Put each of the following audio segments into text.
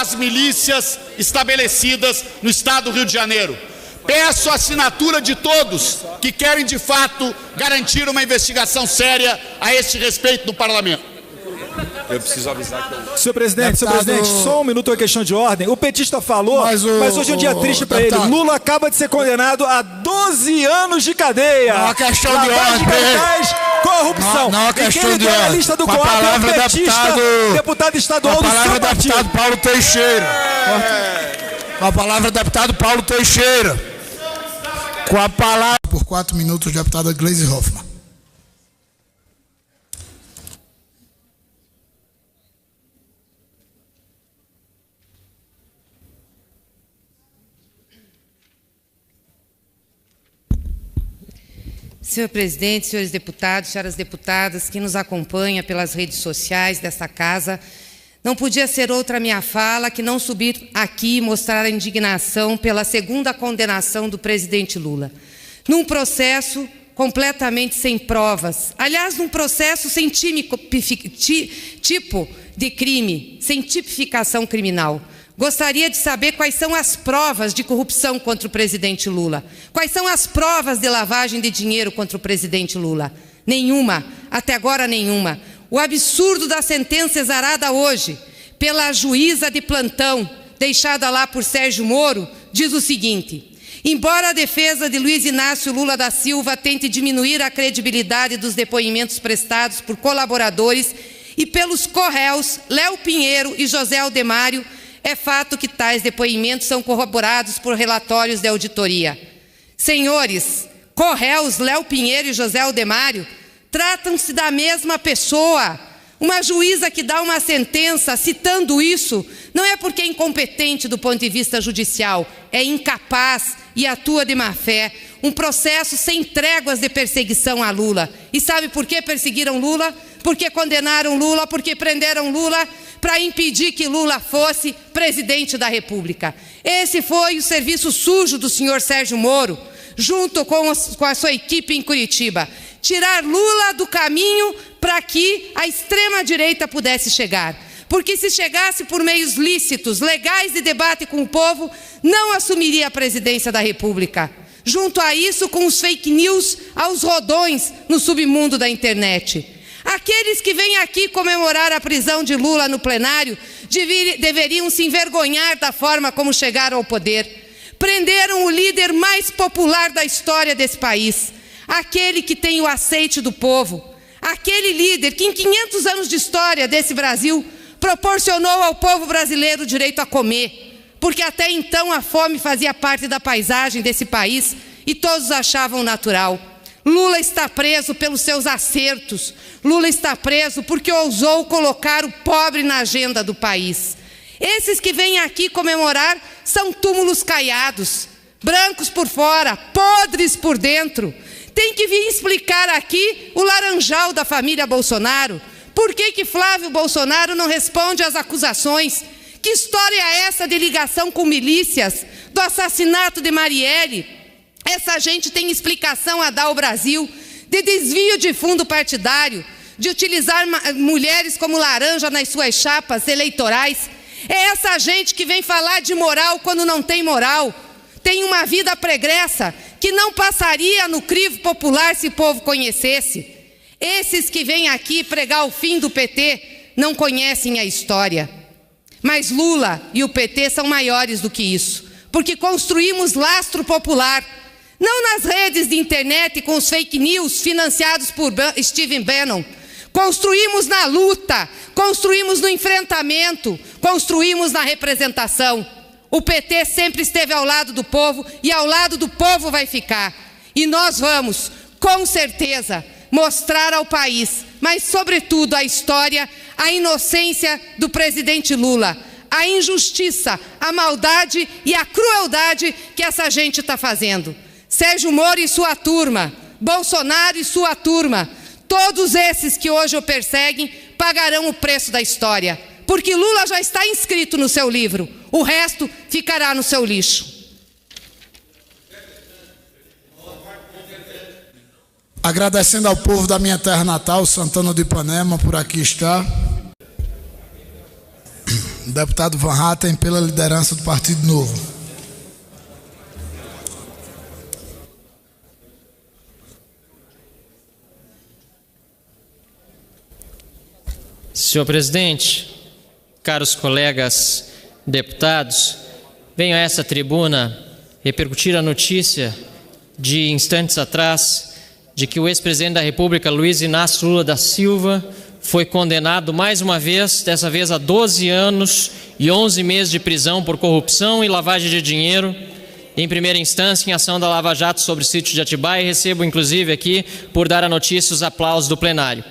as milícias estabelecidas no estado do Rio de Janeiro. Peço a assinatura de todos que querem, de fato, garantir uma investigação séria a este respeito no Parlamento. Eu preciso avisar que Senhor presidente, só um minuto, uma questão de ordem. O petista falou, mas hoje é um dia triste para ele. Lula acaba de ser condenado a 12 anos de cadeia. Não é questão de ordem. Corrupção. Não é questão de ordem. A lista do com a palavra deputado estadual do seu partido. Com a palavra deputado Paulo Teixeira. Com a palavra deputado Paulo Teixeira. Com a palavra... Por 4 minutos, deputada Gleisi Hoffmann. Senhor presidente, senhores deputados, senhoras deputadas, que nos acompanha pelas redes sociais desta casa, não podia ser outra minha fala que não subir aqui e mostrar a indignação pela segunda condenação do presidente Lula, num processo completamente sem provas, aliás, num processo sem tipo de crime, sem tipificação criminal. Gostaria de saber quais são as provas de corrupção contra o presidente Lula. Quais são as provas de lavagem de dinheiro contra o presidente Lula? Nenhuma, até agora nenhuma. O absurdo da sentença exarada hoje pela juíza de plantão, deixada lá por Sérgio Moro, diz o seguinte: embora a defesa de Luiz Inácio Lula da Silva tente diminuir a credibilidade dos depoimentos prestados por colaboradores e pelos co-réus Léo Pinheiro e José Aldemário, é fato que tais depoimentos são corroborados por relatórios de auditoria. Senhores, co-réus Léo Pinheiro e José Aldemário tratam-se da mesma pessoa. Uma juíza que dá uma sentença citando isso não é porque é incompetente do ponto de vista judicial, é incapaz e atua de má fé. Um processo sem tréguas de perseguição a Lula. E sabe por que perseguiram Lula? Porque condenaram Lula, porque prenderam Lula para impedir que Lula fosse presidente da República. Esse foi o serviço sujo do senhor Sérgio Moro, junto com a sua equipe em Curitiba. Tirar Lula do caminho para que a extrema-direita pudesse chegar. Porque se chegasse por meios lícitos, legais de debate com o povo, não assumiria a presidência da República. Junto a isso, com os fake news aos rodões no submundo da internet. Aqueles que vêm aqui comemorar a prisão de Lula no plenário deveriam se envergonhar da forma como chegaram ao poder. Prenderam o líder mais popular da história desse país, aquele que tem o aceite do povo, aquele líder que em 500 anos de história desse Brasil proporcionou ao povo brasileiro o direito a comer, porque até então a fome fazia parte da paisagem desse país e todos achavam natural. Lula está preso pelos seus acertos. Lula está preso porque ousou colocar o pobre na agenda do país. Esses que vêm aqui comemorar são túmulos caiados, brancos por fora, podres por dentro. Tem que vir explicar aqui o laranjal da família Bolsonaro. Por que Flávio Bolsonaro não responde às acusações? Que história é essa de ligação com milícias, do assassinato de Marielle? Essa gente tem explicação a dar ao Brasil de desvio de fundo partidário, de utilizar mulheres como laranja nas suas chapas eleitorais. É essa gente que vem falar de moral quando não tem moral. Tem uma vida pregressa que não passaria no crivo popular se o povo conhecesse. Esses que vêm aqui pregar o fim do PT não conhecem a história. Mas Lula e o PT são maiores do que isso, porque construímos lastro popular, não nas redes de internet com os fake news financiados por Stephen Bannon. Construímos na luta, construímos no enfrentamento, construímos na representação. O PT sempre esteve ao lado do povo e ao lado do povo vai ficar. E nós vamos, com certeza, mostrar ao país, mas sobretudo à história, a inocência do presidente Lula, a injustiça, a maldade e a crueldade que essa gente está fazendo. Sérgio Moro e sua turma, Bolsonaro e sua turma, todos esses que hoje o perseguem pagarão o preço da história, porque Lula já está inscrito no seu livro, o resto ficará no seu lixo. Agradecendo ao povo da minha terra natal, Santana do Ipanema, por aqui estar. Deputado Van Hatten, pela liderança do Partido Novo. Senhor presidente, caros colegas deputados, venho a essa tribuna repercutir a notícia de instantes atrás de que o ex-presidente da República, Luiz Inácio Lula da Silva, foi condenado mais uma vez, dessa vez a 12 anos e 11 meses de prisão por corrupção e lavagem de dinheiro, em primeira instância em ação da Lava Jato sobre o sítio de Atibaia, e recebo inclusive aqui, por dar a notícia, os aplausos do plenário.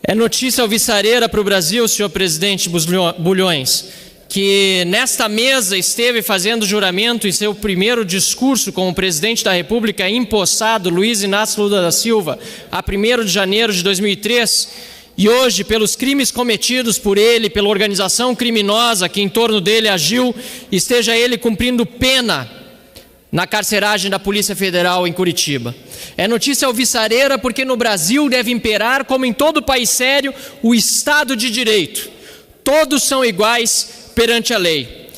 É notícia alvissareira para o Brasil, senhor presidente Bulhões, que nesta mesa esteve fazendo juramento em seu primeiro discurso como presidente da República empossado, Luiz Inácio Lula da Silva, a 1º de janeiro de 2003, e hoje, pelos crimes cometidos por ele, pela organização criminosa que em torno dele agiu, esteja ele cumprindo pena na carceragem da Polícia Federal em Curitiba. É notícia alvissareira porque no Brasil deve imperar, como em todo país sério, o Estado de Direito. Todos são iguais perante a lei.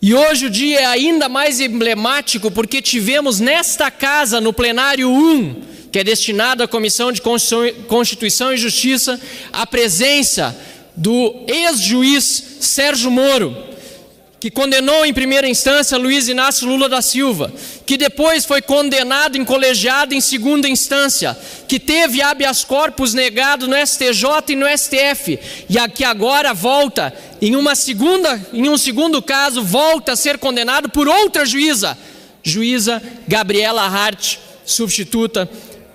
E hoje o dia é ainda mais emblemático porque tivemos nesta casa, no plenário 1, que é destinado à Comissão de Constituição e Justiça, a presença do ex-juiz Sérgio Moro, que condenou em primeira instância Luiz Inácio Lula da Silva, que depois foi condenado em colegiado em segunda instância, que teve habeas corpus negado no STJ e no STF, e que agora volta, em um segundo caso, volta a ser condenado por outra juíza Gabriela Hart, substituta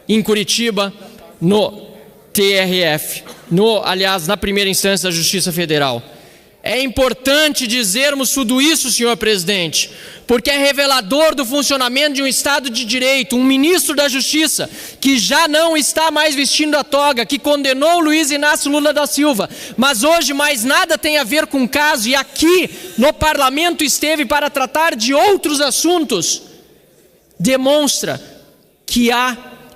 em Curitiba, no TRF, na primeira instância da Justiça Federal. É importante dizermos tudo isso, senhor presidente, porque é revelador do funcionamento de um Estado de Direito, um ministro da Justiça que já não está mais vestindo a toga, que condenou Luiz Inácio Lula da Silva, mas hoje mais nada tem a ver com o caso e aqui no parlamento esteve para tratar de outros assuntos, demonstra que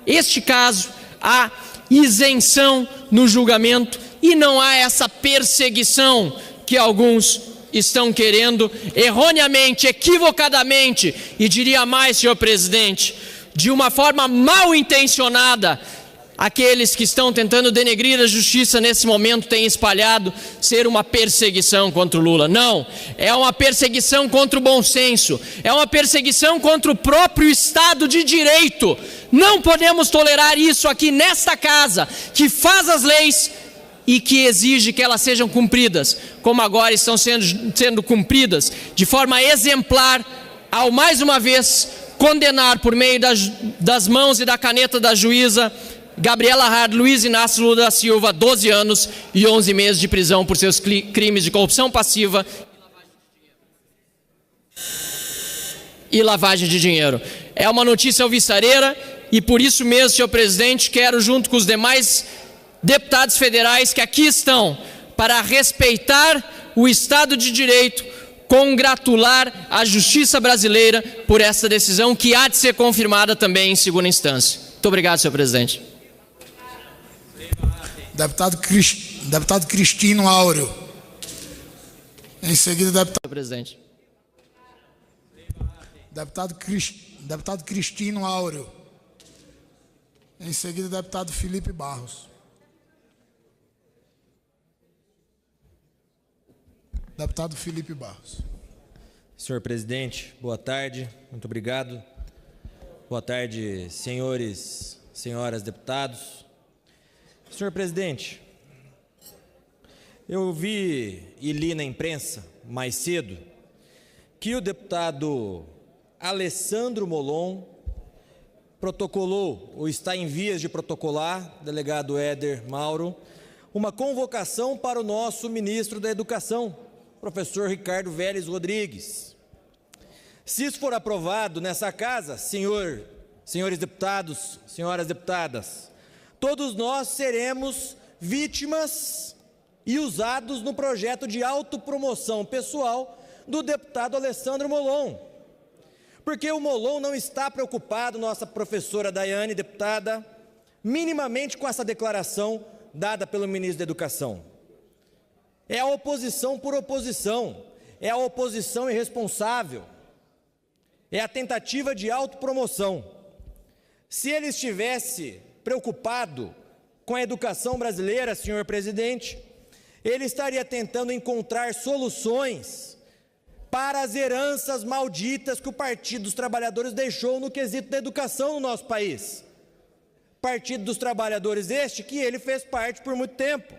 este caso, há isenção no julgamento e não há essa perseguição que alguns estão querendo erroneamente, equivocadamente, e diria mais, senhor presidente, de uma forma mal intencionada, aqueles que estão tentando denegrir a justiça nesse momento têm espalhado ser uma perseguição contra o Lula. Não, é uma perseguição contra o bom senso, é uma perseguição contra o próprio Estado de Direito. Não podemos tolerar isso aqui nesta casa, que faz as leis e que exige que elas sejam cumpridas, como agora estão sendo cumpridas, de forma exemplar, ao mais uma vez condenar por meio das mãos e da caneta da juíza Gabriela Hart, Luiz Inácio Lula da Silva, 12 anos e 11 meses de prisão por seus crimes de corrupção passiva e lavagem de dinheiro. É uma notícia alvissareira e por isso mesmo, senhor presidente, quero, junto com os demais deputados federais que aqui estão para respeitar o Estado de Direito, congratular a justiça brasileira por essa decisão que há de ser confirmada também em segunda instância. Muito obrigado, senhor presidente. Deputado Cristino Áureo. Em seguida, deputado... Senhor presidente. Deputado Cristino Áureo. Em seguida, deputado Felipe Barros. Deputado Felipe Barros. Senhor presidente, boa tarde, muito obrigado. Boa tarde, senhores, senhoras deputados. Senhor presidente, eu vi e li na imprensa mais cedo que o deputado Alessandro Molon protocolou, ou está em vias de protocolar, delegado Éder Mauro, uma convocação para o nosso ministro da Educação, professor Ricardo Vélez Rodrigues. Se isso for aprovado nessa casa, senhores deputados, senhoras deputadas, todos nós seremos vítimas e usados no projeto de autopromoção pessoal do deputado Alessandro Molon. Porque o Molon não está preocupado, nossa professora Daiane, deputada, minimamente com essa declaração dada pelo ministro da Educação. É a oposição por oposição, é a oposição irresponsável, é a tentativa de autopromoção. Se ele estivesse preocupado com a educação brasileira, senhor presidente, ele estaria tentando encontrar soluções para as heranças malditas que o Partido dos Trabalhadores deixou no quesito da educação no nosso país. Partido dos Trabalhadores este que ele fez parte por muito tempo.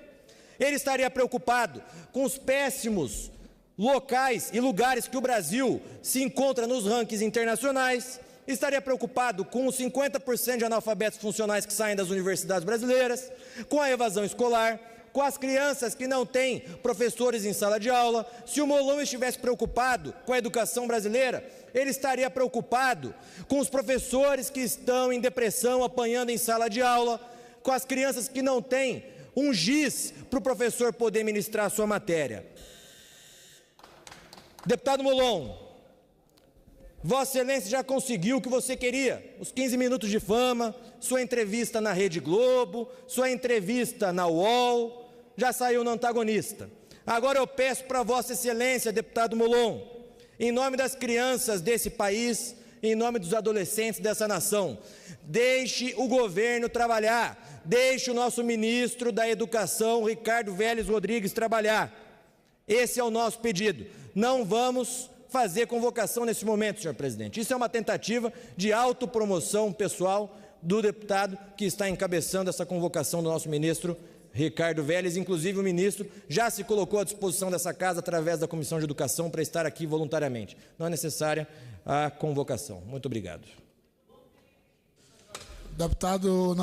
Ele estaria preocupado com os péssimos locais e lugares que o Brasil se encontra nos rankings internacionais, estaria preocupado com os 50% de analfabetos funcionais que saem das universidades brasileiras, com a evasão escolar, com as crianças que não têm professores em sala de aula. Se o Molon estivesse preocupado com a educação brasileira, ele estaria preocupado com os professores que estão em depressão, apanhando em sala de aula, com as crianças que não têm um giz para o professor poder ministrar a sua matéria. Deputado Molon, Vossa Excelência já conseguiu o que você queria, os 15 minutos de fama, sua entrevista na Rede Globo, sua entrevista na UOL, já saiu no Antagonista. Agora eu peço para Vossa Excelência, deputado Molon, em nome das crianças desse país, em nome dos adolescentes dessa nação, deixe o governo trabalhar, deixe o nosso ministro da Educação, Ricardo Vélez Rodrigues, trabalhar. Esse é o nosso pedido. Não vamos fazer convocação nesse momento, senhor presidente. Isso é uma tentativa de autopromoção pessoal do deputado que está encabeçando essa convocação do nosso ministro Ricardo Vélez. Inclusive o ministro já se colocou à disposição dessa casa através da Comissão de Educação para estar aqui voluntariamente. Não é necessária a convocação. Muito obrigado. Deputado